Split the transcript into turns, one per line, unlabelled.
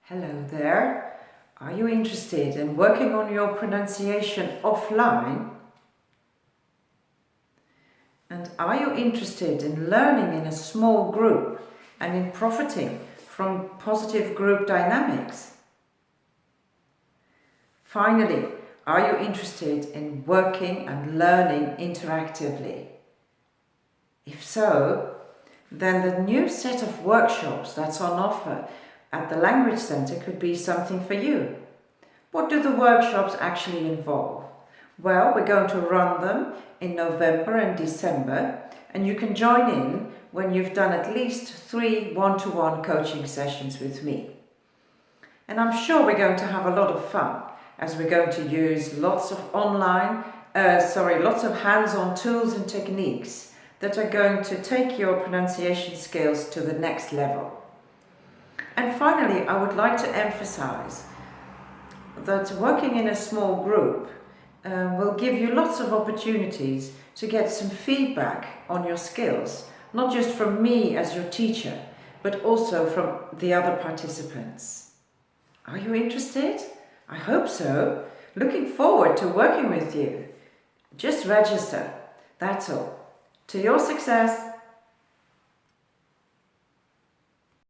Hello there. Are you interested in working on your pronunciation offline? And are you interested in learning in a small group and in profiting from positive group dynamics? Finally, are you interested in working and learning interactively? If so, then the new set of workshops that's on offer at the Language Centre could be something for you. What do the workshops actually involve? Well, we're going to run them in November and December, and you can join in when you've done at least 3 one-to-one coaching sessions with me. And I'm sure we're going to have a lot of fun, as we're going to use lots of lots of hands-on tools and techniques that are going to take your pronunciation skills to the next level. And finally, I would like to emphasize that working in a small group will give you lots of opportunities to get some feedback on your skills, not just from me as your teacher, but also from the other participants. Are you interested? I hope so. Looking forward to working with you. Just register, that's all. To your success!